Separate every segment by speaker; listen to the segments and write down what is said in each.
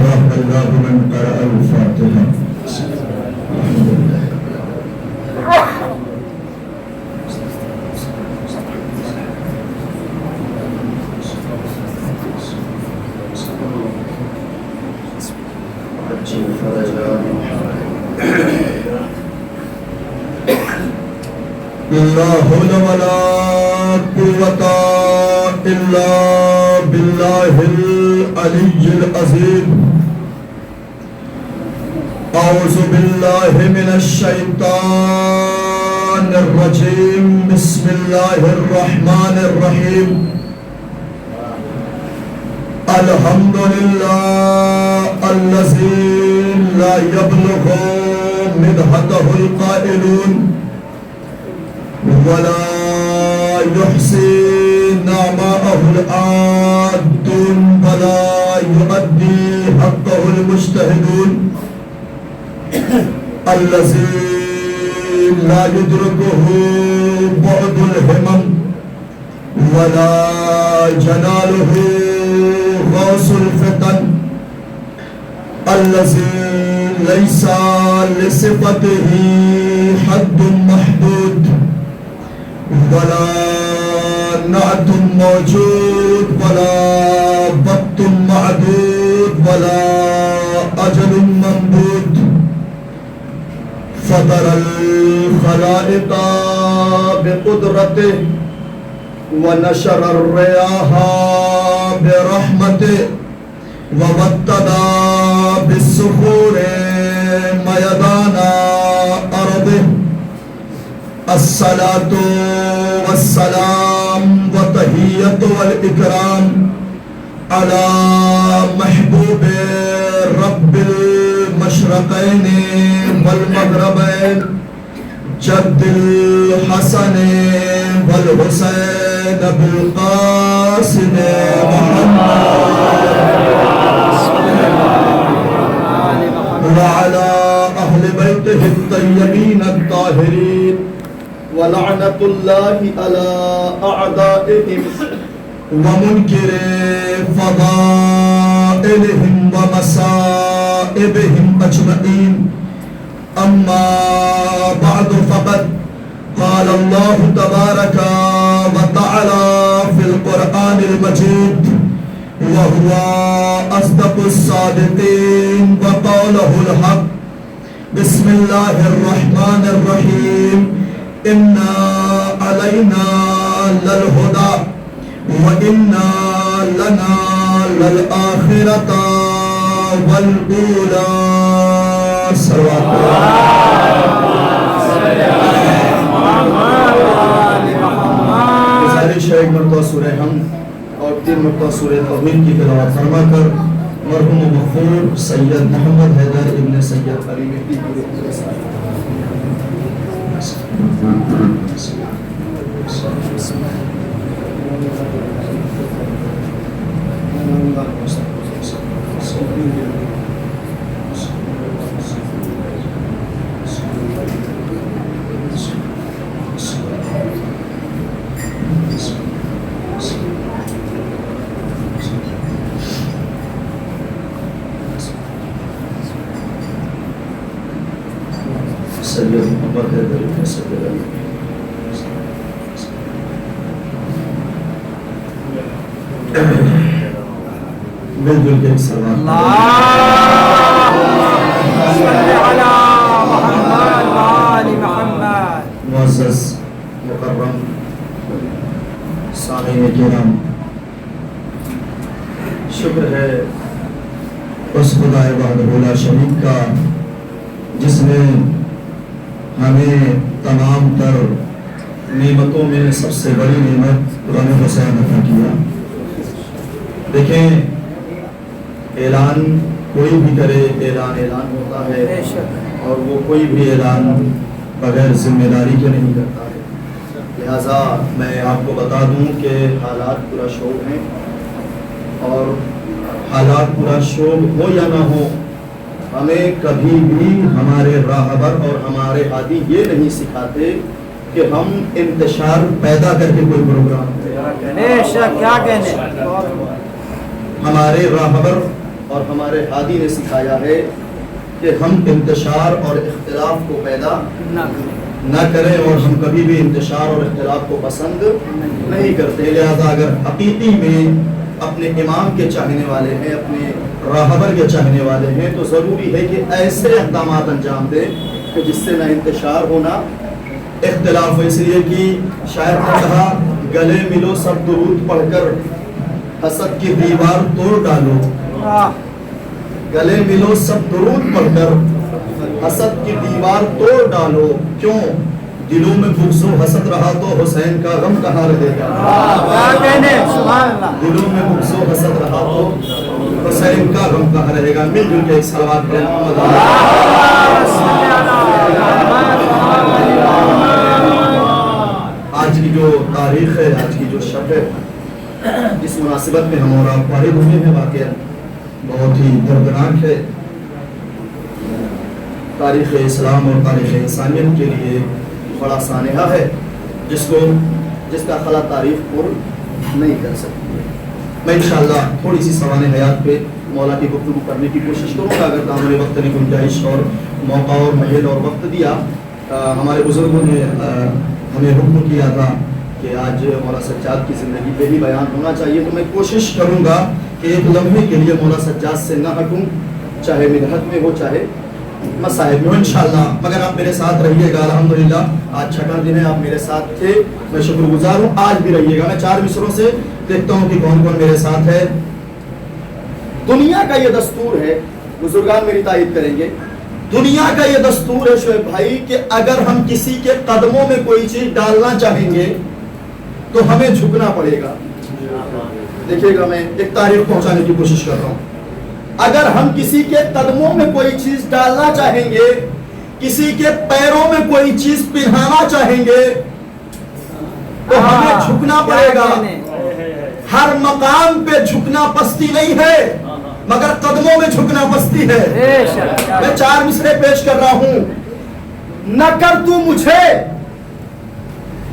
Speaker 1: رحم الله من قرأ الفاتحة. لا حول ولا قوة إلا بالله العلي العظيم. أعوذ بالله من الشيطان الرجيم. بسم الله الرحمن الرحيم. الحمد لله الذي لا يبلغ مدحته القائلون ولا يحصي نعماءه العادون ولا يؤدي حقه المجتهدون. الذي لا يدركه بعد الهمم ولا جناله غوث الفتن. الذي ليس لصفته حد محدود ولا نعت موجود ولا وقت معدود ولا أجل ممدود. فطر الخلائق بقدرته ونشر الرياح برحمته ووطد بالصخور ميدان أرضه. الصلاة والسلام والتحية والإكرام على محبوب رب المشرقين والمغربين جد الحسن والحسين بالقاسم محمد وعلى أهل بيته الطيبين الطاهرين ولعنة الله على أعدائهم ومنكر فضائلهم ومصائبهم أجمعين. أما بعد فقد قال الله تبارك وتعالى في القرآن المجيد وهو أصدق الصادقين وقوله الحق. بسم الله الرحمن الرحيم. إنا علينا للهدى وإنا لنا للآخرة والأولى. صلوات ایک مرتبہ سورہ حمد اور 3 مرتبہ سورہ توحید کی تلاوت فرما کر مرحوم مغفور سید محمد حیدر ابن سید علی مہدی کی سید محمد حیدر ابن سید علی مل جل کے سلام معزز مکرم سامعین کرام، شکر ہے اس خدا وحدہ لا شریک کا جس نے ہمیں تمام تر نعمتوں میں سب سے بڑی نعمت قرآن حسین عطا کیا. دیکھیں، اعلان کوئی بھی کرے، اعلان ہوتا ہے، اور وہ کوئی بھی اعلان بغیر ذمہ داری کے نہیں کرتا ہے. لہٰذا میں آپ کو بتا دوں کہ حالات پورا شوق ہیں، اور حالات پورا شوق ہو یا نہ ہو، ہمیں کبھی بھی ہمارے راہبر اور ہمارے ہادی یہ نہیں سکھاتے کہ ہم انتشار پیدا کر کے کوئی پروگرام کریں. ہمارے راہبر اور ہمارے ہادی نے سکھایا ہے کہ ہم انتشار اور اختلاف کو پیدا نہ کریں، اور ہم کبھی بھی انتشار اور اختلاف کو پسند نہیں کرتے۔ لہذا اگر حقیقی میں اپنے امام کے چاہنے والے ہیں، اپنے راہبر کے چاہنے والے ہیں، تو ضروری ہے کہ ایسے اقدامات انجام دیں کہ جس سے نہ انتشار ہونا اختلاف ہو۔ اس لیے کہ شاعر نے کہا گلے ملو سب درود پڑھ کر حسد کی دیوار توڑ ڈالو، گلے ملو سب درود پڑھ کر حسد کی دیوار توڑ ڈالو، کیوں دلوں میں بغض و حسد رہا تو حسین کا غم کہاں رہے گا، دلوں میں بغض و حسد رہا تو حسین کا غم کہاں رہے گا۔ مل جل کے ایک صلوات پڑھیں محمد آج کی جو تاریخ ہے، آج کی جو شب ہے، جس مناسبت میں ہم اور آپ فارغ ہوئے ہیں، واقعہ بہت ہی دردناک ہے۔ تاریخ اسلام اور تاریخ انسانیت کے لیے بڑا سانحہ ہے، جس کا خلا تاریخ پر نہیں کر سکتی۔ میں انشاءاللہ تھوڑی سی سوانح حیات پہ مولا کی گفتگو کرنے کی کوشش کروں گا، اگر دامن وقت نے گنجائش اور موقع اور محل اور وقت دیا۔ ہمارے بزرگوں نے ہمیں حکم کیا تھا کہ آج مولا سجاد کی زندگی پہ ہی بیان ہونا چاہیے، تو میں کوشش کروں گا کہ ایک لمحے کے لیے مولا سجاد سے نہ ہٹوں، چاہے مدحت میں ہو چاہے مصائب میں ہو انشاءاللہ، مگر آپ میرے ساتھ رہیے گا۔ الحمدللہ آج چھٹا دن ہے، آپ میرے ساتھ تھے، میں شکر گزار ہوں، آج بھی رہیے گا۔ میں 4 مصروں سے دیکھتا ہوں کہ کون کون میرے ساتھ ہے۔ دنیا کا یہ دستور ہے، بزرگان میری تائید کریں گے، دنیا کا یہ دستور ہے شعیب بھائی کہ اگر ہم کسی کے قدموں میں کوئی چیز ڈالنا چاہیں گے تو ہمیں جھکنا پڑے گا۔ دیکھیے گا، میں ایک تاریخ پہنچانے کی کوشش کر رہا ہوں۔ اگر ہم کسی کے قدموں میں کوئی چیز ڈالنا چاہیں گے، کسی کے پیروں میں کوئی چیز پہنانا چاہیں گے تو ہمیں جھکنا پڑے گا۔ ہر مقام پہ جھکنا پستی نہیں ہے، مگر قدموں میں جھکنا پستی ہے۔ میں 4 مصرے پیش کر رہا ہوں۔ نہ کر تو مجھے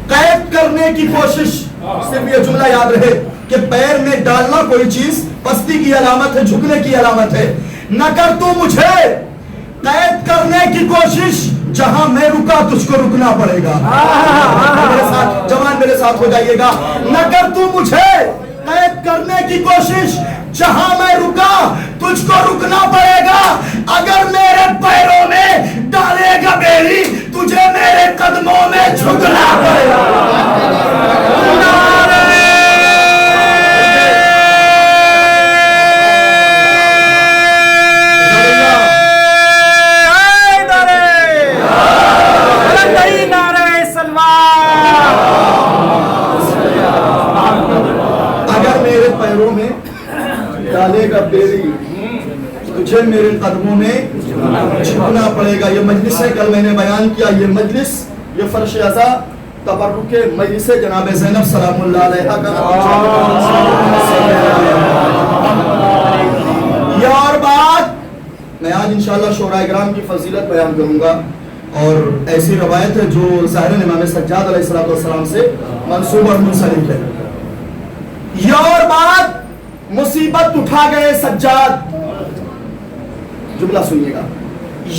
Speaker 1: قید کرنے کی کوشش، صرف یہ جملہ یاد رہے کہ پیر میں ڈالنا کوئی چیز پستی کی علامت ہے، جھکنے کی علامت ہے۔ نہ کر تو مجھے قید کرنے کی کوشش، جہاں میں رکا تجھ کو رکنا پڑے گا۔ میرے ساتھ جوان میرے ساتھ ہو جائیے گا۔ نہ کر تو مجھے قید کرنے کی کوشش، جہاں میں رکا تجھ کو رکنا پڑے گا۔ اگر میرے پیروں میں ڈالے گا بیڑی، تجھے میرے قدموں میں جھکنا پڑے گا۔ ڈالے گا بیری، تجھے میرے قدموں میں جھکنا پڑے گا۔ یہ مجلس ہے، کل میں نے بیان کیا، یہ مجلس، یہ فرش عزا تبرک مجلس جناب زینب سلام اللہ علیہا کا۔ یہ اور بات میں آج انشاءاللہ شورائے کرام کی فضیلت بیان کروں گا، اور ایسی روایت ہے جو ظاہر امام سجاد علیہ السلام سے منسوب اور منسلک ہے۔ یہ اور بات مصیبت اٹھا گئے سجاد، جملہ سنیے گا۔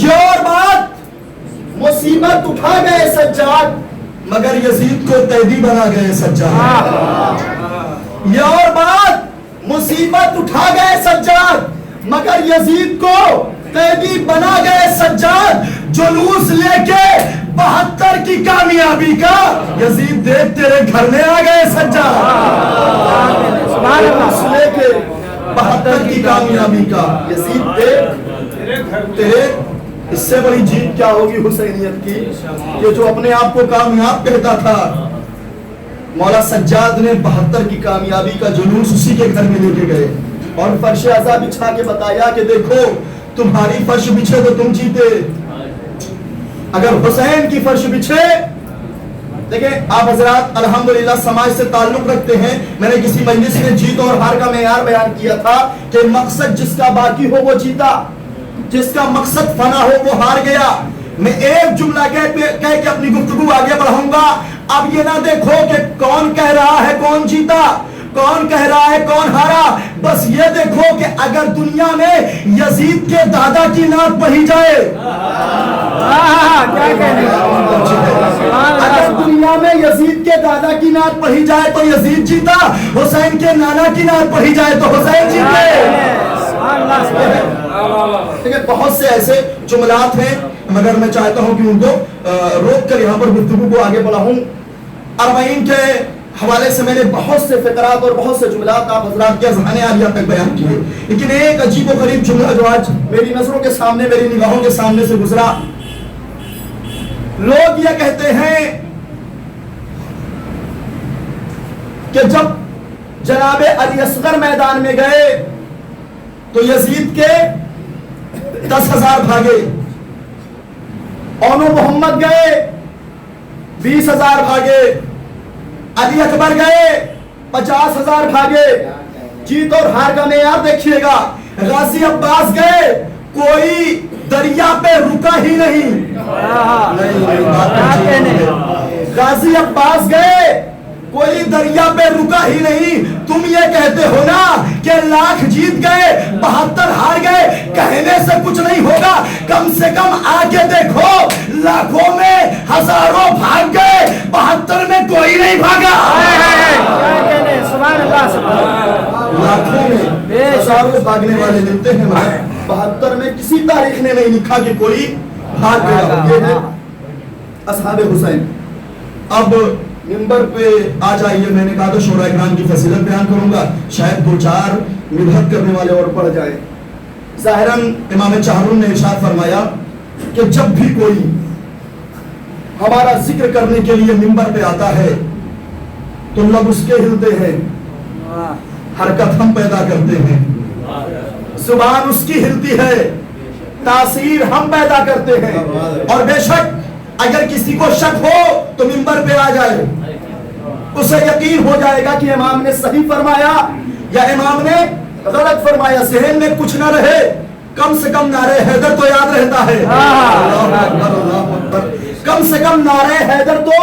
Speaker 1: یہ اور بات مصیبت اٹھا گئے سجاد، مگر یزید کو قیدی بنا گئے سجاد۔ یہ اور بات مصیبت اٹھا گئے سجاد، مگر یزید کو قیدی بنا گئے سجاد۔ جلوس لے کے 72 کی کامیابی کا، یزید دیکھ تیرے گھر میں آ گئے سجاد۔ جلوس لے کے 72 کی کامیابی کا، یزید دیکھ تیرے، اس سے بڑی جیت کیا ہوگی حسینیت کی کہ جو اپنے آپ کو کامیاب کہتا تھا، مولا سجاد نے 72 کی کامیابی کا جلوس اسی کے گھر میں لے کے گئے اور فرش عزا بچھا کے بتایا کہ دیکھو تمہاری فرش بچھے تو تم جیتے، اگر حسین کی فرش بچھے۔ دیکھیں آپ حضرات الحمدللہ سماج سے تعلق رکھتے ہیں، میں نے کسی مجلس میں جیت اور ہار کا معیار بیان کیا تھا کہ مقصد جس کا باقی ہو وہ جیتا، جس کا مقصد فنا ہو وہ ہار گیا۔ میں ایک جملہ کہہ کے اپنی گفتگو آگے بڑھاؤں گا۔ اب یہ نہ دیکھو کہ کون کہہ رہا ہے کون جیتا، کون کہہ رہا ہے کون ہارا؟ بس یہ دیکھو کہ اگر دنیا میں یزید کے دادا کی نعت پڑھی جائے، اگر دنیا میں یزید کے دادا کی نعت پڑھی جائے تو یزید جیتا، حسین کے نانا کی نعت پڑھی جائے تو حسین جیتے۔ بہت سے ایسے جملات ہیں مگر میں چاہتا ہوں کہ ان کو روک کر یہاں پر گفتگو کو آگے بڑھاؤں۔ اربعین کے حوالے سے میں نے بہت سے فقرات اور بہت سے جملات آپ حضرات کے اذہان عالیہ تک بیان کیے، لیکن ایک عجیب و غریب جملہ جو آج میری نظروں کے سامنے، میری نگاہوں کے سامنے سے گزرا۔ لوگ یہ کہتے ہیں کہ جب جناب علی اصغر میدان میں گئے تو یزید کے 10,000 بھاگے، اونو محمد گئے 20,000 بھاگے، علی اکبر گئے 50,000 بھاگے۔ جیت اور ہار کا معیار دیکھیے گا۔ غازی عباس گئے، کوئی دریا پہ رکا ہی نہیں۔ غازی عباس گئے، کوئی دریا پہ رکا ہی نہیں۔ تم یہ کہتے ہو نا کہ 1,00,000 جیت گئے 72 ہار گئے، کہنے سے کچھ نہیں ہوگا، کم سے کم آ کے دیکھو، لاکھوں میں ہزاروں بھاگ گئے، 72 میں کوئی نہیں بھاگا۔ لاکھوں میں ہزاروں بھاگنے والے ملتے ہیں، 72 میں کسی تاریخ نے نہیں لکھا کہ کوئی بھاگ گیا۔ یہ ہے اصحاب حسین۔ اب منبر پہ آ جائیے، میں نے کہا تو شورا اکرام کی فضیلت بیان کروں گا، شاید 2-4 مدحت کرنے والے اور پڑھ جائے۔ ظاہراً امام چہرم نے ارشاد فرمایا کہ جب بھی کوئی ہمارا ذکر کرنے کے لیے منبر پہ آتا ہے تو لب اس کے ہلتے ہیں، حرکت ہم پیدا کرتے ہیں، زبان اس کی ہلتی ہے، تاثیر ہم پیدا کرتے ہیں۔ اور بے شک اگر کسی کو شک ہو تو منبر پہ آ جائے، اسے یقین ہو جائے گا کہ امام نے صحیح فرمایا یا امام نے غلط فرمایا۔ ذہن میں کچھ نہ رہے، کم سے کم نعرہ حیدر تو یاد رہتا ہے، کم سے کم نعرہ حیدر تو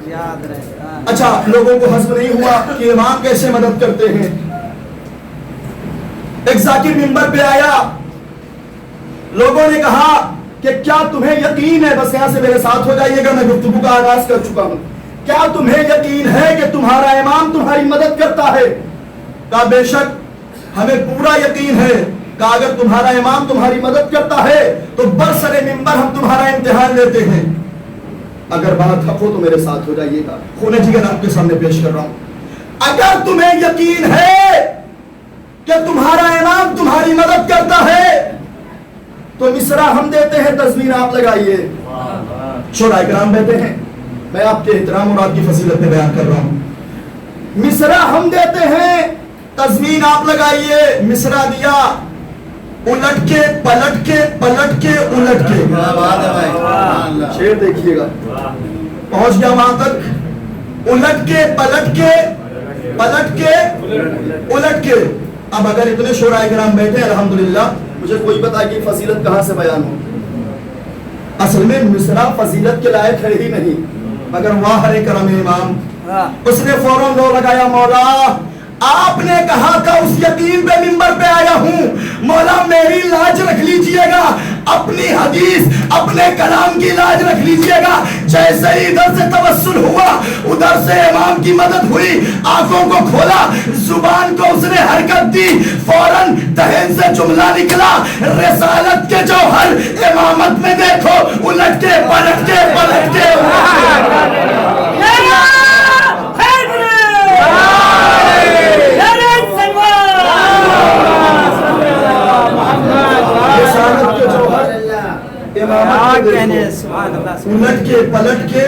Speaker 1: یاد رہتا۔ اچھا، لوگوں کو حسب نہیں ہوا کہ امام کیسے مدد کرتے ہیں۔ ایک ذاکر منبر پہ آیا، لوگوں نے کہا کہ کیا تمہیں یقین ہے، بس یہاں سے میرے ساتھ ہو جائیے گا، میں گفتگو کا آغاز کر چکا ہوں، کیا تمہیں یقین ہے کہ تمہارا امام تمہاری مدد کرتا ہے؟ کہا بے شک ہمیں پورا یقین ہے۔ کہا اگر تمہارا امام تمہاری مدد کرتا ہے تو برسر ممبر ہم تمہارا امتحان لیتے ہیں، اگر بات حق ہو تو میرے ساتھ ہو جائیے گا۔ خون جگر آپ کے سامنے پیش کر رہا ہوں، اگر تمہیں یقین ہے کہ تمہارا امام تمہاری مدد کرتا ہے تو مصرع ہم دیتے ہیں، تزمین آپ لگائیے۔ شورا اکرام بیٹھے ہیں، میں آپ کے احترام اور آپ کی فضیلت میں بیان کر رہا ہوں۔ مصرع ہم دیتے ہیں، تزمین آپ لگائیے۔ مصرع دیا، الٹ کے پلٹ کے پلٹ کے الٹ کے، شعر دیکھیے گا، پہنچ گیا وہاں تک، الٹ کے پلٹ کے پلٹ کے الٹ کے۔ اب اگر اتنے شورا اکرام بیٹھے الحمدللہ، مجھے کوئی بتا کہ فضیلت کہاں سے بیان ہو۔ اصل میں مصرع فضیلت کے لائق ہے ہی نہیں، مگر واہ ہے کرم امام، اس نے فوراً لو لگایا، مولا آپ نے کہا تھا اس یقین پہ منبر پہ آیا ہوں، مولا میری لاج رکھ لیجئے گا، اپنی حدیث اپنے کلام کی لاج رکھ لیجئے گا۔ جیسے ہی ادھر سے توسل ہوا ادھر سے امام کی مدد ہوئی، آنکھوں کو کھولا، زبان کو اس نے حرکت دی، فوراً دہن سے جملہ نکلا، رسالت کے جوہر امامت میں دیکھو، الٹ کے پلٹ کے پلٹ کے الٹ کے پلٹ کے۔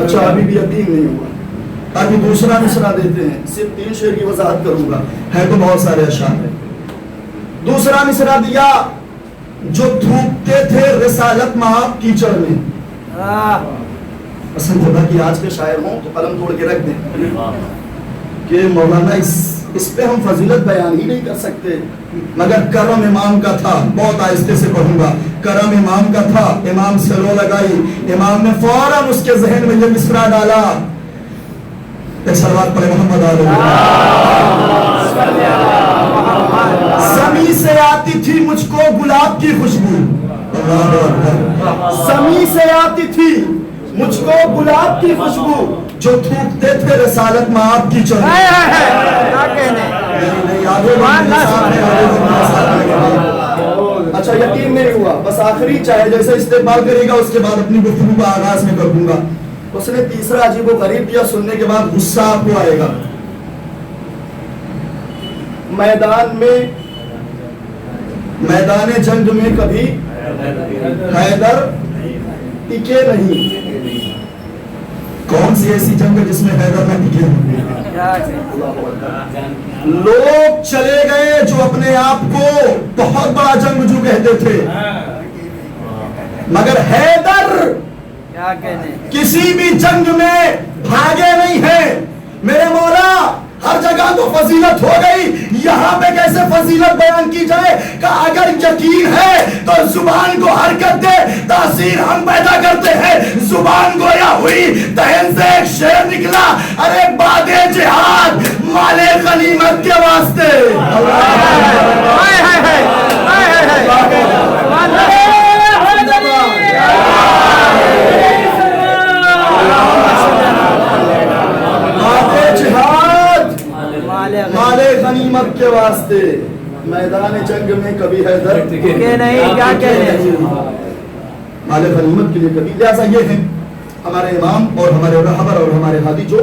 Speaker 1: اچھا ابھی بھی یقین نہیں ہوا، ابھی دوسرا مصرع دیتے ہیں، صرف 3 شعر کی وضاحت کروں گا، ہے تو بہت سارے اشعار ہیں۔ دوسرا مصرع دیا، جو تھوکتے تھے رسالت محاب کیچڑ میں۔ پسند ہوتا کہ آج کے شاعر ہوں تو قلم توڑ کے رکھ دیں کہ مولانا اس پہ ہم فضیلت بیان ہی نہیں کر سکتے، مگر کرم امام کا تھا۔ بہت آہستہ سے پڑھوں گا، کرم امام کا تھا، امام سے لو لگائی، امام نے فوراً اس کے ذہن میں یہ مصرع ڈالا، ایک صلوات پڑھے محمد زمین سے آتی تھی مجھ کو گلاب کی خوشبو، زمین سے آتی تھی مجھ کو گلاب کی خوشبو، جو تھوکتے تھے رسالت میں آپ کی چڑھ۔ اچھا یقین نہیں ہوا، بس آخری چاہے جیسے استقبال کرے گا اس کے بعد اپنی گفتگو کا آغاز میں کر دوں گا۔ اس نے تیسرا عجیب و غریب دیا، سننے کے بعد غصہ آپ کو آئے گا۔ میدان جنگ میں کبھی حیدر ٹکے نہیں۔ کون سی ایسی جنگ ہے جس میں حیدر نہ ٹکے؟ لوگ چلے گئے جو اپنے آپ کو بہت بڑا جنگجو کہتے تھے، مگر حیدر کسی بھی جنگ میں بھاگے نہیں ہیں۔ میرے مولا ہر جگہ تو فضیلت ہو گئی، یہاں پہ کیسے فضیلت بیان کی جائے کہ اگر یقین ہے تو زبان کو حرکت دے، تاثیر ہم پیدا کرتے ہیں۔ زبان گویا ہوئی، دہن سے ایک شعر نکلا، ارے باد جہاد مال غنیمت کے واسطے۔ مال غنیمت کے واسطے، میدان جنگ میں کبھی حیدر ٹکے نہیں۔ کیا کہتے ہیں؟ مال غنیمت کے لیے کبھی، لہذا یہ ہیں ہمارے امام اور ہمارے رہبر اور ہمارے ہادی جو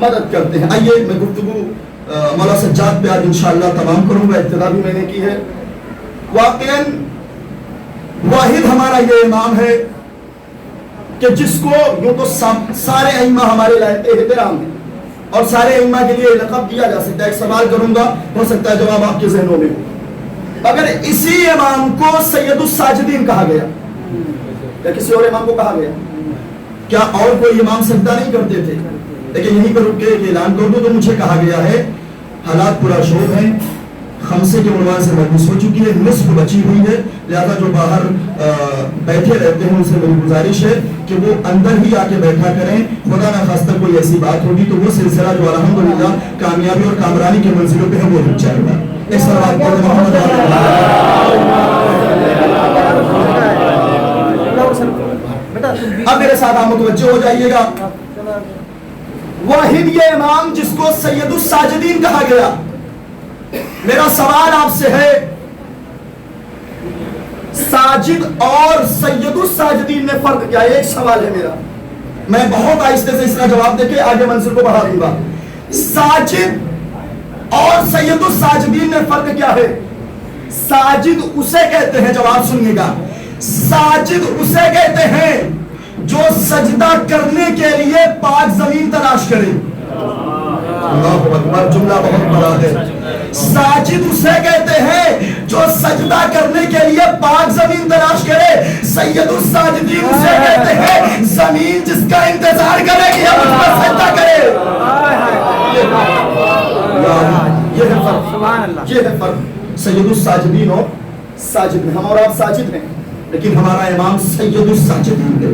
Speaker 1: مدد کرتے ہیں۔ آئیے میں گفتگو مولا سجاد پہ آج انشاءاللہ تمام کروں گا، ابتدا بھی میں نے کی ہے۔ واقعاً واحد ہمارا یہ امام ہے کہ جس کو یوں تو سارے ائمہ ہمارے لائق احترام ہیں اور سارے ائمہ کے لیے لقب دیا جا سکتا ہے۔ ایک سوال کروں گا، ہو سکتا ہے جواب آپ کے ذہنوں میں ہو۔ اگر اسی امام کو سید الساجدین کہا گیا یا کسی اور امام کو کہا گیا، کیا اور کوئی امام سجدہ نہیں کرتے تھے؟ لیکن یہیں پر رک کے ایک اعلان کر دوں تو مجھے کہا گیا ہے حالات پورا شور ہیں، خمسے کے عنوان سے محبوس ہو چکی ہے، نصف بچی ہوئی ہے، لہذا جو باہر بیٹھے رہتے ہیں ان سے میری گزارش ہے کہ وہ اندر ہی آ کے بیٹھا کریں۔ خدا نہ خواستہ کوئی ایسی بات ہوگی تو وہ سلسلہ جو الحمدللہ کامیابی اور کامرانی کے منزلوں پہ ہے وہ رک جائے گا۔ ایک صلوات پڑھیں محمد اب میرے ساتھ آپ متوجہ ہو جائیے گا۔ واحد یہ امام جس کو سید الساجدین کہا گیا، میرا سوال آپ سے ہے، ساجد اور سید الساجدین میں فرق کیا ہے؟ ایک سوال ہے میرا، میں بہت آہستہ سے اس کا جواب دے کے آگے منزل کو بڑھا دوں گا۔ ساجد اور سید الساجدین میں فرق کیا ہے؟ ساجد اسے کہتے ہیں، جواب سنیے گا، ساجد اسے کہتے ہیں جو سجدہ کرنے کے لیے پاک زمین تلاش کرے۔ اللہ اکبر، جملہ بہت بڑا ہے۔ ساجد اسے کہتے ہیں جو سجدہ کرنے کے لیے پاک زمین تلاش کرے۔ سید الساجدین اسے کہتے ہیں زمین جس کا انتظار کرے کہ اب اس پر سجدہ کرے۔ یہ ہے فرق، یہ ہے فرق سید الساجدین اور ساجد میں۔ ہم اور آپ ساجد ہیں لیکن ہمارا امام سید الساجدین ہے۔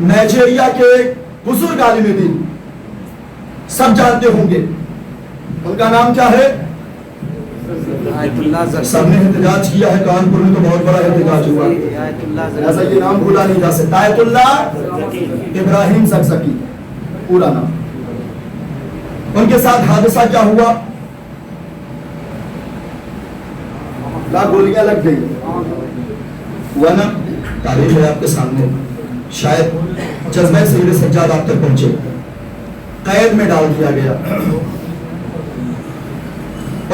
Speaker 1: نائجیریا کے بزرگ عالم دین سب جانتے ہوں گے، ان کا نام کیا ہے؟ سب نے احتجاج کیا ہے، کانپور میں تو بہت بڑا احتجاج ہوا، ایسا یہ نام بھولا نہیں جا سکتا۔ آیت اللہ ابراہیم زکزکی پورا نام۔ ان کے ساتھ حادثہ کیا ہوا؟ گولیاں لگ گئی، ہوا نا؟ تاریخ ہے آپ کے سامنے، شاید جذبہ سید سجاد آپ تک پہنچے۔ قید میں ڈال دیا گیا،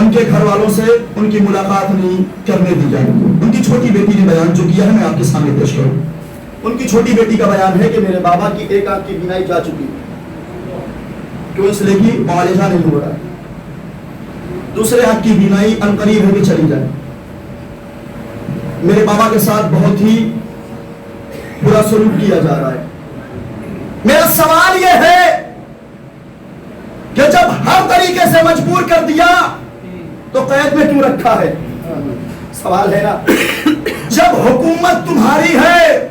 Speaker 1: ان کے گھر والوں سے ان کی ملاقات نہیں کرنے دی جائے۔ ان کی چھوٹی بیٹی نے بیان جو کیا ہے میں آپ کے سامنے پیش کروں۔ ان کی چھوٹی بیٹی کا بیان ہے کہ میرے بابا کی ایک آنکھ کی بینائی جا چکی، کیوں؟ اس لیے کہ معالجہ نہیں ہو رہا ہے، دوسرے آنکھ کی بینائی عنقریب ہے کہ چلی جائے۔ میرے بابا کے ساتھ بہت ہی برا سلوک کیا جا رہا ہے۔ میرا سوال یہ ہے کہ جب ہر طریقے سے مجبور کر دیا تو قید میں کیوں رکھا ہے؟ سوال ہے نا، جب حکومت تمہاری ہے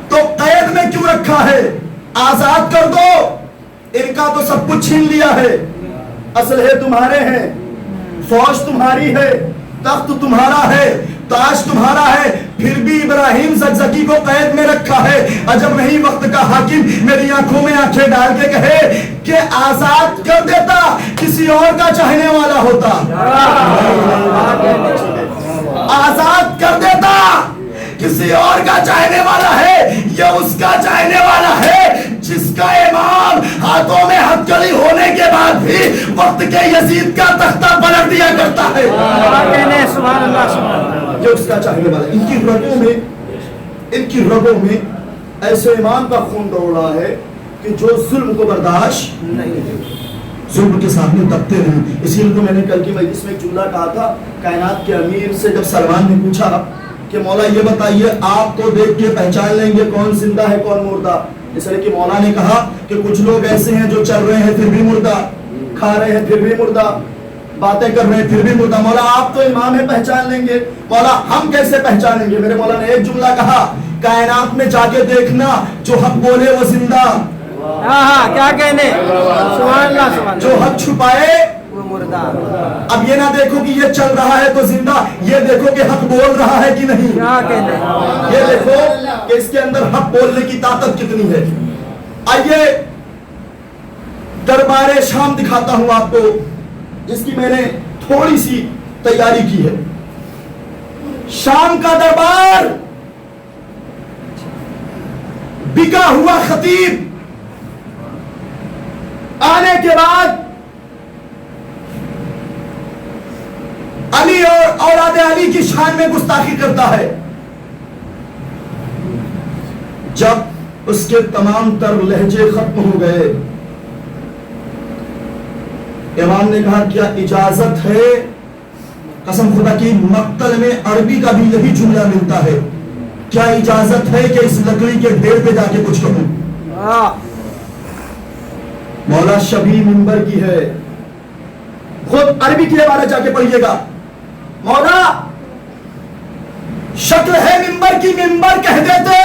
Speaker 1: تو قید میں کیوں رکھا ہے؟ آزاد کر دو، ان کا تو سب کچھ چھین لیا ہے، اسلحے تمہارے ہیں، فوج تمہاری ہے، تخت تمہارا ہے، تاج تمہارا ہے، پھر بھی ابراہیم زکزکی کو قید میں رکھا ہے۔ عجب نہیں وقت کا حاکم میری آنکھوں میں آنکھیں ڈال کے کہے کہ آزاد کر دیتا، کسی اور کا چاہنے والا ہوتا، آزاد کر دیتا، کسی اور کا چاہنے والا ہے، یہ اس کا چاہنے والا ہے جس کا امام ہاتھوں میں ہتھکڑی ہونے کے بعد بھی وقت کے یزید کا تختہ پلٹ دیا کرتا ہے۔
Speaker 2: سبحان اللہ سبحان اللہ۔
Speaker 1: یہ اس کا چاہنے والا، ان کی رگوں میں ایسے امام کا خون دوڑ رہا ہے کہ جو ظلم کو برداشت نہیں، ظلم کے سامنے دبتے نہیں۔ اسی لیے تو میں نے کل کی مجلس میں ایک جملہ کہا تھا، کائنات کے امیر سے جب سلمان نے پوچھا کہ مولا یہ بتائیے آپ کو دیکھ کے پہچان لیں گے کون زندہ ہے کون مردہ، اس لیے کہ مولا نے کہا کہ کچھ لوگ ایسے ہیں جو چل رہے ہیں پھر بھی مردہ، کھا رہے ہیں پھر بھی مردہ، باتیں کر رہے ہیں پھر بھی مردہ۔ مولا آپ تو امام ہے پہچان لیں گے، مولا ہم کیسے پہچانیں گے؟ میرے مولا نے ایک جملہ کہا، کائنات میں جا کے دیکھنا جو حق بولے وہ زندہ،
Speaker 2: کیا کہنے، سبحان اللہ سبحان اللہ،
Speaker 1: جو حق چھپائے
Speaker 2: وہ مردہ۔
Speaker 1: اب یہ نہ دیکھو کہ یہ چل رہا ہے تو زندہ، یہ دیکھو کہ حق بول رہا ہے کہ نہیں،
Speaker 2: کیا کہنے،
Speaker 1: یہ دیکھو کہ اس کے اندر حق بولنے کی طاقت کتنی ہے۔ آئیے دربار شام دکھاتا ہوں آپ کو، جس کی میں نے تھوڑی سی تیاری کی ہے۔ شام کا دربار، بکا ہوا خطیب آنے کے بعد علی اور اولاد علی کی شان میں گستاخی کرتا ہے۔ جب اس کے تمام تر لہجے ختم ہو گئے، امام نے کہا کیا اجازت ہے، قسم خدا کی مقتل میں عربی کا بھی یہی جملہ ملتا ہے، کیا اجازت ہے کہ اس لکڑی کے ڈھیر پہ جا کے کچھ کہوں؟ مولا شبیہ منبر کی ہے، خود عربی کے بارے جا کے پڑھیے گا۔ مولا شکل ہے منبر کی، منبر کہہ دیتے،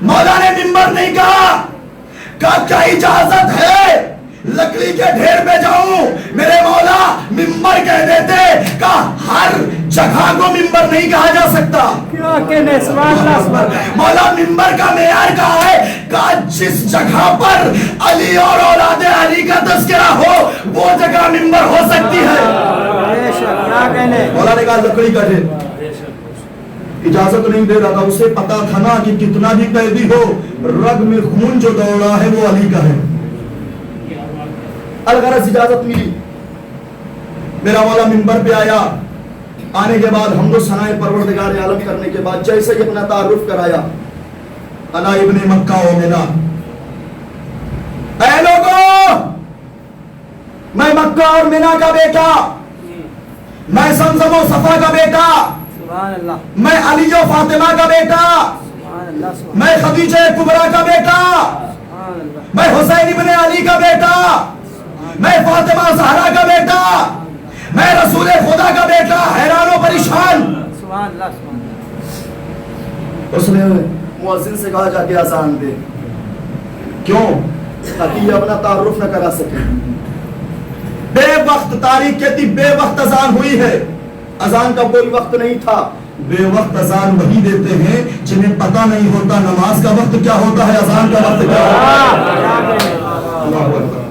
Speaker 1: مولا نے منبر نہیں کہا کیا اجازت ہے لکڑی کے ڈھیر پہ جاؤں؟ میرے مولا منبر کہہ دیتے، کہا ہر جگہ کو منبر نہیں کہا جا سکتا،
Speaker 2: کیا کہنے، سبحان اللہ سبحان اللہ۔
Speaker 1: مولا منبر کا معیار کہا ہے، کہا جس جگہ پر علی اور اولاد علی کا تذکرہ ہو وہ جگہ منبر ہو سکتی ہے۔
Speaker 2: کیا کہنے،
Speaker 1: مولا نے کہا لکڑی کا ڈھیر، اجازت نہیں دے رہا تھا، اسے پتا تھا نا کہ کتنا بھی قیدی ہو رگ میں خون جو دوڑ رہا ہے وہ علی کا ہے۔ الغرض اجازت ملی، میرا مولا منبر پہ آیا، آنے کے بعد حمد و ثناء پروردگار عالم کرنے کے بعد جیسے ہی اپنا تعارف کرایا، انا ابن مکہ و منا، اے لوگوں میں مکہ اور منا کا بیٹا، میں زمزم و صفا کا بیٹا،
Speaker 2: سبحان اللہ،
Speaker 1: میں علی و فاطمہ کا بیٹا،
Speaker 2: سبحان اللہ سبحان
Speaker 1: میں خدیجہ کبریٰ کا بیٹا،
Speaker 2: اللہ،
Speaker 1: میں حسین ابن علی کا بیٹا، میں فاطمہ زہرا کا بیٹا، میں رسول خدا کا بیٹا، حیران و پریشان۔
Speaker 2: سبحان اللہ سبحان اللہ۔
Speaker 1: اس نے مؤذن سے کہا جا کے اذان دے، کیوں؟ تاکہ یہ اپنا تعارف نہ کرا سکے۔ بے وقت، تاریخ کہتی بے وقت اذان ہوئی ہے، اذان کا کوئی وقت نہیں تھا۔ بے وقت اذان وہی دیتے ہیں جنہیں پتہ نہیں ہوتا نماز کا وقت کیا ہوتا ہے، اذان کا وقت کیا ہوتا ہے۔ اللہ اکبر۔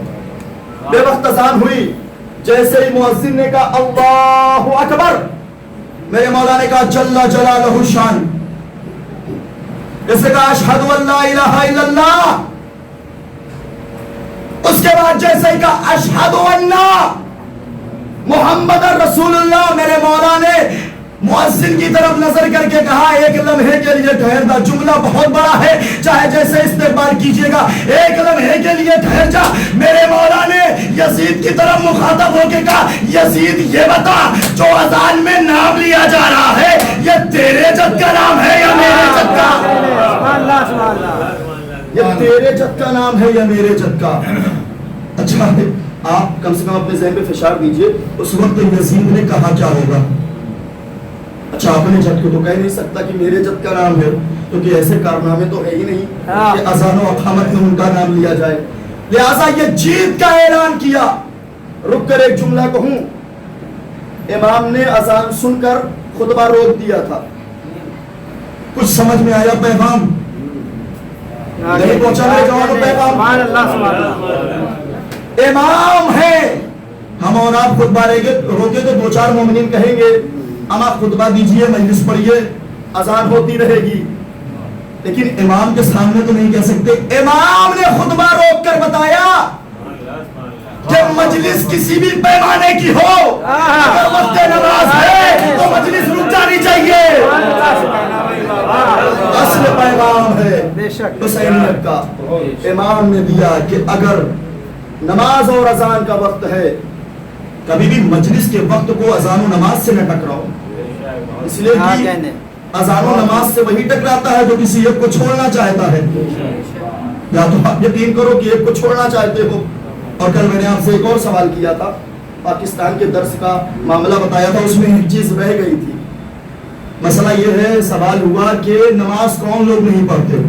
Speaker 1: بے وقت اذان ہوئی، جیسے ہی مؤذن نے کہا اللہ اکبر، میرے مولا نے کہا جل جلالہ الشان، اسے کہا اشہد ان لا الہ الا اللہ، اس کے بعد جیسے ہی کہا اشہد ان محمد رسول اللہ، میرے مولا نے مؤذن کی طرف نظر کر کے کہا ایک لمحے کے لیے ٹھہر جا، جملہ بہت بڑا ہے چاہے جیسے استقبال کیجئے گا، ایک لمحے کے لیے ٹھہر جا۔ میرے مولا نے یزید کی طرف مخاطب ہو کے کہا یزید یہ بتا جو اذان میں نام لیا جا رہا ہے یہ تیرے جد کا نام ہے یا میرے جد کا؟
Speaker 2: سبحان اللہ سبحان اللہ۔
Speaker 1: یہ تیرے جد کا نام ہے یا میرے جد کا؟ اچھا ہے، آپ کم سے کم اپنے ذہن پہ فشار دیجئے اس وقت یزید نے کہا کیا ہوگا؟ اچھا اپنے جد کو تو کہہ نہیں سکتا کہ میرے جد کا نام ہے، کیونکہ ایسے کارنامے تو ہے ہی نہیں کہ اذان و اقامت میں ان کا نام لیا جائے۔ لہذا یہ جیت کا اعلان کیا. رک کر ایک جملہ کہوں، امام نے اذان سن کر خطبہ روک دیا تھا. کچھ سمجھ میں آیا پیغام؟ نہیں پہنچا میرے جوانوں پیغام؟
Speaker 2: سبحان اللہ سبحان اللہ.
Speaker 1: امام ہے. ہم اور آپ خطبہ روکے تو دو چار مومنین کہیں گے ہم آپ خطبہ دیجئے، مجلس پڑھیے، اذان ہوتی رہے گی. لیکن امام کے سامنے تو نہیں کہہ سکتے. امام نے خطبہ روک کر بتایا کہ مجلس کسی بھی پیمانے کی ہو، اگر وقت نماز ہے تو مجلس رک جانی چاہیے. اصل پیغام ہے حسینیت کا. امام نے دیا کہ اگر نماز اور اذان کا وقت ہے، کبھی بھی مجلس کے وقت کو اذان و نماز سے نہ ٹکراؤ. اس لیے کہ اذان و نماز سے وہی ٹکراتا ہے جو کسی ایک کو چھوڑنا چاہتا ہے. یا تو آپ یقین کرو کہ ایک کو چھوڑنا چاہتے ہو. اور کل میں نے آپ سے ایک اور سوال کیا تھا، پاکستان کے درس کا معاملہ بتایا تھا، اس میں ایک چیز رہ گئی تھی. مسئلہ یہ ہے، سوال ہوا کہ نماز کون لوگ نہیں پڑھتے.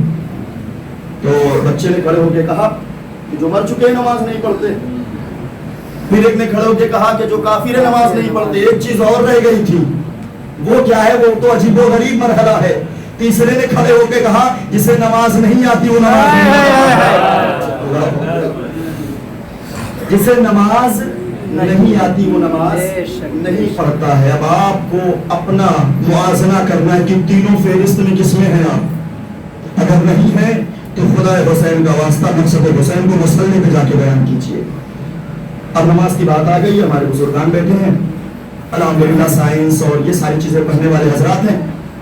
Speaker 1: تو بچے نے کھڑے ہو کے کہا کہ جو مر چکے نماز نہیں پڑھتے. پھر ایک نے کھڑے ہو کے کہا کہ جو کافر نماز نہیں پڑھتے. ایک چیز اور رہ گئی تھی، وہ کیا ہے؟ وہ تو عجیب و غریب مرحلہ ہے. تیسرے نے کھڑے ہو کے کہا جسے نماز نہیں آتی وہ نماز جسے نماز نہیں آتی وہ نماز نہیں پڑھتا ہے. اب آپ کو اپنا موازنہ کرنا ہے کہ تینوں فہرست میں کس میں ہیں آپ. اگر نہیں ہے تو خدا حسین کا واسطہ مقصد حسین کو مسئلے پہ جا کے بیان کیجئے. اب نماز کی بات آ گئی، ہمارے بزرگان بیٹھے ہیں الحمدللہ، سائنس اور یہ ساری چیزیں پڑھنے والے حضرات ہیں،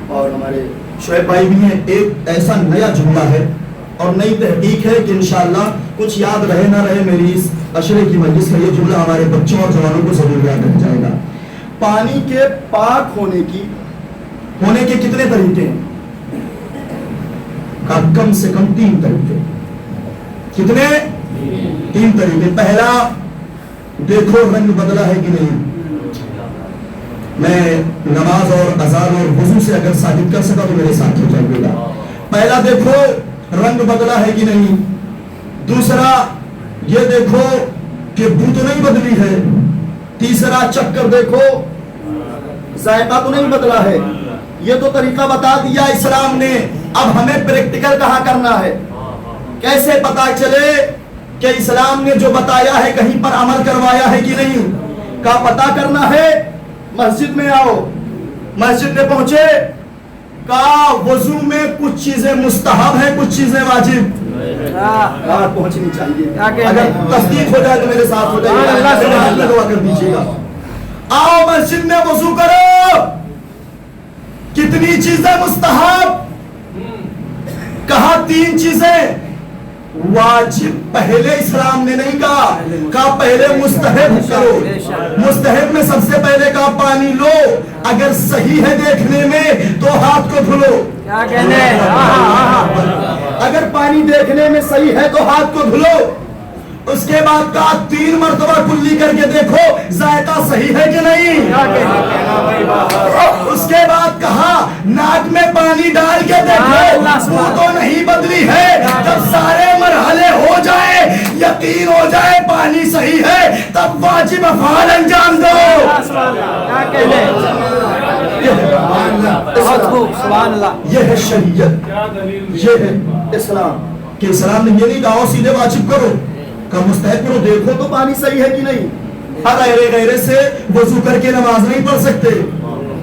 Speaker 1: اور ہمارے شعیب بھائی بھی ہیں. ایک ایسا نیا جملہ ہے اور نئی تحقیق ہے کہ انشاءاللہ کچھ یاد رہے نہ رہے، میری اس عشرے کی مجلس کا یہ جملہ ہمارے بچوں اور جوانوں کو ضرور یاد رکھ جائے گا. پانی کے پاک ہونے کے کتنے طریقے ہیں؟ کم سے کم 3 طریقے. کتنے؟ 3 طریقے. پہلا، دیکھو رنگ بدلا ہے کہ نہیں. میں نماز اور اذان اور وضو سے اگر ثابت کر سکا تو میرے ساتھ ہو جائے گا. پہلا، دیکھو رنگ بدلا ہے کہ نہیں. دوسرا، یہ دیکھو کہ بو تو نہیں بدلی ہے. تیسرا، چکر دیکھو ذائقہ تو نہیں بدلا ہے. یہ تو طریقہ بتا دیا اسلام نے. اب ہمیں پریکٹیکل کہاں کرنا ہے؟ کیسے پتا چلے کہ اسلام نے جو بتایا ہے کہیں پر عمل کروایا ہے کہ نہیں؟ کا پتا کرنا ہے. مسجد میں آؤ، مسجد میں پہنچے، کہا وضو میں کچھ چیزیں مستحب ہیں، کچھ چیزیں واجب. پہنچنی چاہیے. اگر تصدیق ہو جائے تو میرے ساتھ ہو جائے، دعا کر دیجیے گا. آؤ مسجد میں وضو کرو. کتنی چیزیں مستحب؟ کہا 3 چیزیں. واجب پہلے اسلام نے نہیں کہا پہلے مستحب کرو. مستحب میں سب سے پہلے کہا پانی لو، اگر صحیح ہے دیکھنے میں تو ہاتھ کو دھلو. اگر پانی دیکھنے میں صحیح ہے تو ہاتھ کو دھلو. اس کے بعد کہا 3 مرتبہ کلی کر کے دیکھو ذائقہ صحیح ہے کہ نہیں. اس کے بعد کہا ناک میں پانی ڈال کے دیکھو بو تو نہیں بدلی ہے. جب سارے مرحلے ہو جائے، یقین ہو جائے پانی صحیح ہے، تب واجب افعال انجام دو. یہ ہے شریعت، یہ ہے اسلام. کہ اسلام نے یہ نہیں کہا سیدھے واجب کرو، کہ مستحب کرو. دیکھو تو پانی صحیح ہے کہ نہیں. ہر غیرے سے وضو کر کے نماز نہیں پڑھ سکتے،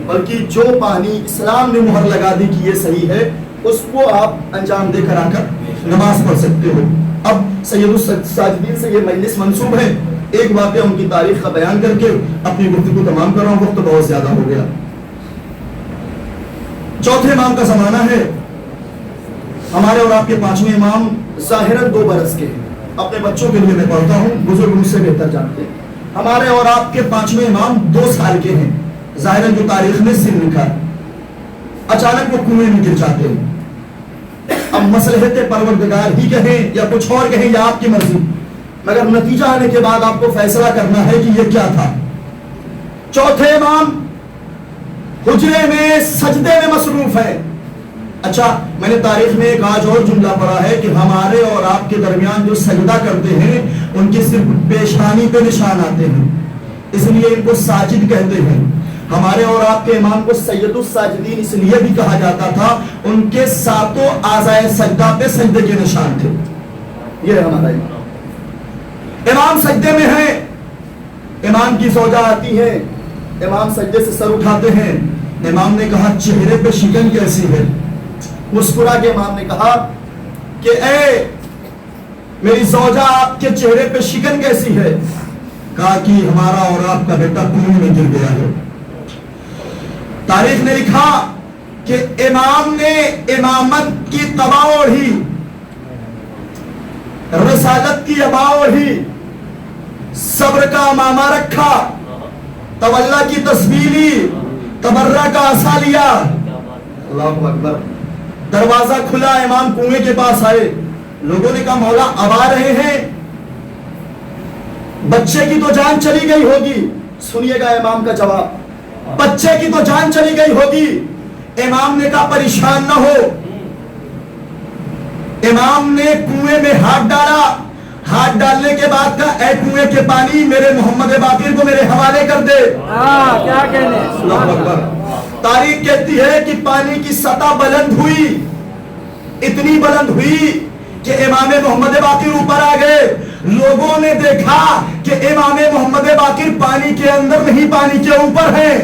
Speaker 1: بلکہ جو پانی اسلام نے مہر لگا دی کہ یہ صحیح ہے، اس کو آپ انجام دے کر آ کر نماز پڑھ سکتے ہو. اب سید الساجدین سے یہ مجلس منسوب ہے. ایک واقعہ ان کی تاریخ کا بیان کر کے اپنی گفتگو تمام کر رہا ہوں، وقت بہت زیادہ ہو گیا. چوتھے امام کا زمانہ ہے. ہمارے اور آپ کے 5ویں امام ظاہراً 2 برس کے ہیں. اپنے بچوں کے لیے میں پڑھتا ہوں، بزرگ مجھ سے بہتر جانتے ہیں. ہمارے اور آپ کے 5ویں امام 2 سال کے ہیں. ظاہراً جو تاریخ میں سن لکھا، اچانک وہ کنویں میں گر جاتے ہیں. اب مصلحت پروردگار ہی کہیں یا کچھ اور کہیں یا آپ کی مرضی، مگر نتیجہ آنے کے بعد آپ کو فیصلہ کرنا ہے کہ یہ کیا تھا. چوتھے امام حجرے میں سجدے میں مصروف ہے. اچھا میں نے تاریخ میں ایک آج اور جملہ پڑھا ہے کہ ہمارے اور آپ کے درمیان جو سجدہ کرتے ہیں ان کے صرف پیشانی پہ نشان آتے ہیں، اس لیے ان کو ساجد کہتے ہیں۔ ہمارے اور آپ کے امام کو سید الساجدین اس لیے بھی کہا جاتا تھا، ان کے ساتوں اعضائے سجدہ پہ سجدے کے نشان تھے۔ یہ ہے ہمارا امام سجدے میں ہے، امام کی زوجہ آتی ہے، امام سجدے سے سر اٹھاتے ہیں، امام نے کہا چہرے پہ شکن کیسی ہے؟ مسکرا کے امام نے کہا کہ اے میری زوجہ آپ کے چہرے پہ شکن کیسی ہے؟ کہا کہ ہمارا اور آپ کا بیٹا کنویں میں گر گیا ہے۔ تاریخ نے لکھا کہ امام نے امامت کی قبا اوڑھی، رسالت کی ابا اوڑھی، صبر کا امامہ رکھا، تولا کی تسبیح لی، تبرہ کا عصا لیا، اللہ اکبر، دروازہ کھلا، امام کنویں کے پاس آئے، لوگوں نے کہا مولا اب آ رہے ہیں، بچے کی تو جان چلی گئی ہوگی۔ سنیے گا امام کا جواب، بچے کی تو جان چلی گئی ہوگی۔ امام نے کہا پریشان نہ ہو۔ امام نے کنویں میں ہاتھ ڈالا، ہاتھ ڈالنے کے بعد کہا اے کنویں کے پانی میرے محمد باقر کو میرے حوالے کر دے۔
Speaker 2: کیا کہنے،
Speaker 1: اللہ اکبر۔ تاریخ کہتی ہے کہ پانی کی سطح بلند ہوئی، اتنی بلند ہوئی کہ امام محمد باقر اوپر آ گئے۔ لوگوں نے دیکھا کہ امام محمد باقر پانی کے اندر نہیں، پانی کے اوپر ہیں،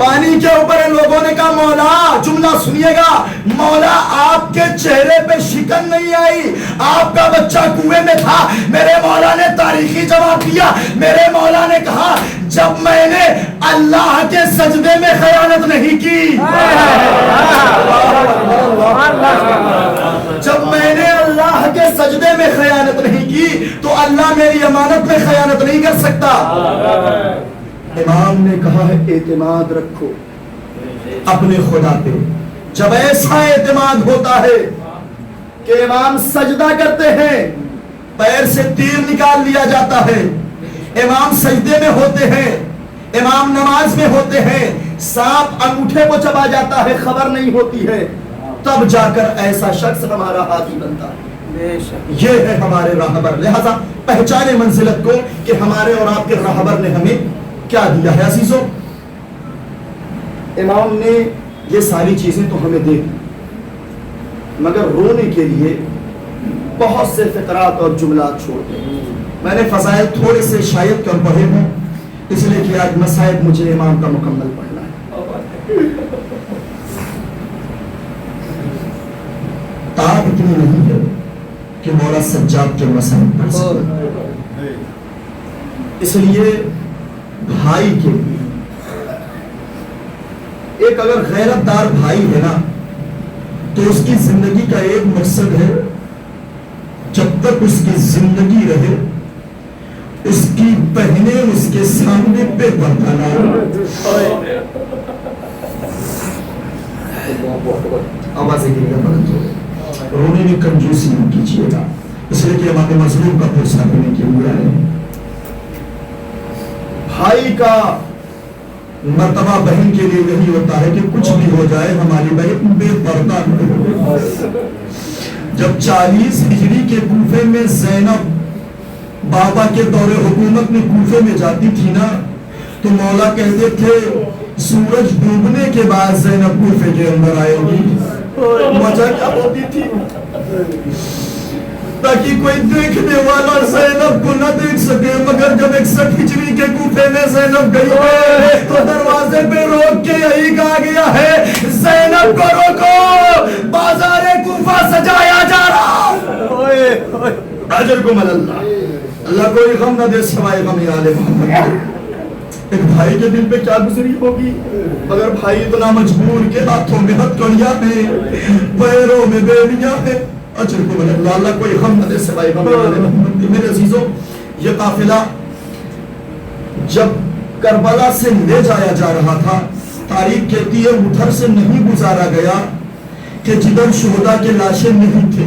Speaker 1: پانی کے اوپر ہیں۔ لوگوں نے کہا مولا، جملہ سنیے گا، مولا آپ کے چہرے پہ شکن نہیں آئی، آپ کا بچہ کنویں میں تھا۔ میرے مولا نے تاریخی جواب دیا، میرے مولا نے کہا جب میں نے اللہ کے سجدے میں خیانت نہیں کی، جب میں نے اللہ کے سجدے میں خیانت نہیں کی تو اللہ میری امانت میں خیانت نہیں کر سکتا۔ امام نے کہا ہے اعتماد رکھو اپنے خدا پہ۔ جب ایسا اعتماد ہوتا ہے کہ امام سجدہ کرتے ہیں، پیر سے تیر نکال لیا جاتا ہے، امام سجدے میں ہوتے ہیں، امام نماز میں ہوتے ہیں، سانپ انگوٹھے کو چبا جاتا ہے، خبر نہیں ہوتی ہے، تب جا کر ایسا شخص ہمارا ہاتھی بنتا ہے۔ یہ ہے ہمارے راہبر۔ لہذا پہچانے منزلت کو کہ ہمارے اور آپ کے راہبر نے ہمیں کیا دیا ہے۔ عزیزوں، امام نے یہ ساری چیزیں تو ہمیں دے دی، مگر رونے کے لیے بہت سے فقرات اور جملات چھوڑ دیں۔ میں نے فضائل تھوڑے سے شاید کر پڑھے ہوں، اس لیے کہ آج مصائب مجھے امام کا مکمل پڑھنا ہے۔ تاب اتنی نہیں ہے کہ مولا سجاد کے مصائب پڑھ سکے، اس لیے بھائی کے ایک اگر غیرت دار بھائی ہے نا تو اس کی زندگی کا ایک مقصد ہے، جب تک اس کی زندگی رہے اس کی بہنیں اس کے سامنے بے پردہ نہ آوازیں گریہ بلند ہو۔ رونے میں کنجوسی نہ کیجیے گا، اس لیے کہ امام مظلوم کا پرسہ کرنے کے لیے آئے ہیں۔ بھائی کا مرتبہ بہن کے لیے یہی ہوتا ہے کہ کچھ بھی ہو جائے ہماری بہن بے پردہ نہ ہو۔ جب 40 ہجری کے کوفے میں زینب بابا کے دور حکومت میں کوفے میں جاتی تھی نا تو مولا کہتے تھے سورج ڈوبنے کے بعد زینب کوفے کے اندر آئے گی۔ وجہ کیا ہوتی تھی؟ تاکہ کوئی دیکھنے والا زینب کو نہ دیکھ سکے، مگر جب 61 ہجری کے کوفے میں زینب گئی تو دروازے پہ روک کے یہی کہا گیا ہے زینب کو روکو، بازار کوفہ سجایا جا رہا۔ اجر کو مل اللہ کوئی غم نہ دے سوائے غم آل محمد۔ ایک بھائی کے دل پہ کیا گزری ہوگی، مگر بھائی اتنا مجبور کے ہاتھوں میں ہتھکڑیاں ہیں، پیروں میں بیڑیاں ہیں۔ اجر کو مل اللہ کوئی غم نہ دے سوائے غم آل محمد۔ میرے عزیزوں، یہ قافلہ جب کربلا سے لے جایا جا رہا تھا، تاریخ کہتی ہے ادھر سے نہیں گزارا گیا کہ جدھر شہداء کے لاشیں نہیں تھے،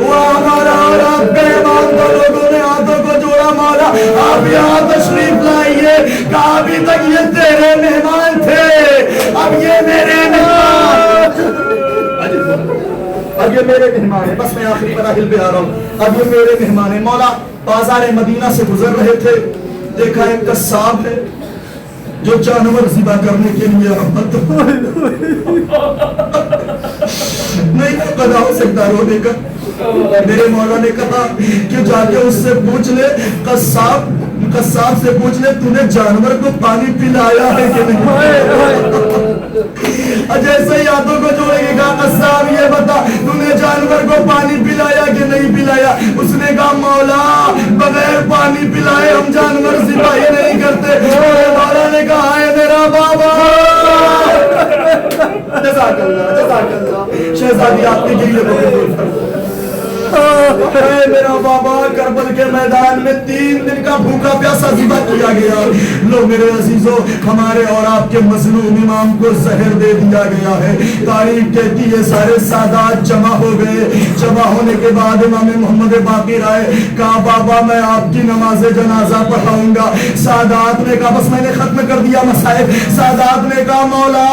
Speaker 1: وہاں مولا اور آپ کے امام کو لوگوں نے ہاتھوں کو جوڑا مولا آپ یہاں تشریف لائیے کہا ابھی تک یہ تیرے مہمان تھے اب یہ میرے مہمان اب یہ میرے مہمان ہیں بس میں آخری مراحل پہ آ رہا ہوں اب یہ میرے مہمان ہیں مولا بازار مدینہ سے گزر رہے تھے دیکھا ایک قصاب ہے جو جانور ذبح کرنے کے لیے رحمت نہیں پتا ہو سکتا رونے کا میرے مولا نے کہا کہ جا کے اس سے پوچھ لے قصاب سے پوچھ لے تو نے جانور کو پانی پلایا ہے کہ نہیں جیسے ہی ہاتھوں کو جوڑے گی کہا قصاب یہ بتا تو نے جانور کو پانی پلایا کہ نہیں پلایا اس نے کہا مولا بغیر پانی پلائے ہم جانور ذبح ہی نہیں کرتے مولا نے کہا ہے میرا بابا جزاک اللہ شہزادی آپ کے لیے قبول فرمائے اے میرا بابا کربل کے میدان میں 3 دن کا بھوکا پیاسا ذبح کیا گیا لو میرے عزیزو ہمارے اور آپ کے مظلوم امام کو زہر دے دیا گیا ہے تاریخ کہتی ہے سارے سادات جمع ہو گئے جمع ہونے کے بعد امام محمد باقر آئے کہا بابا میں آپ کی نماز جنازہ پڑھاؤں گا سادات نے کہا بس میں نے ختم کر دیا مصائب سادات نے کہا مولا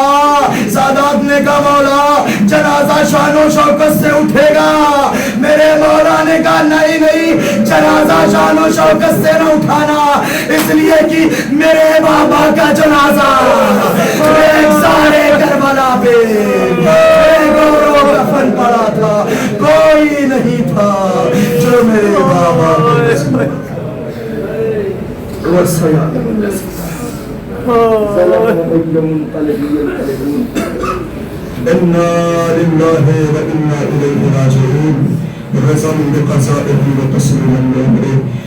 Speaker 1: جنازہ شان و شوکت سے اٹھے گا میرے مولا نے کہا نہیں جنازہ شان و شوکت سے نہ اٹھانا اس لیے کہ میرے بابا کا جنازہ ایک سارے کربلا پہ کفن پڑا تھا کوئی نہیں تھا جو میرے بابا انا للہ و انا الیہ راجعون رضا بقضائه وتسلیما لامره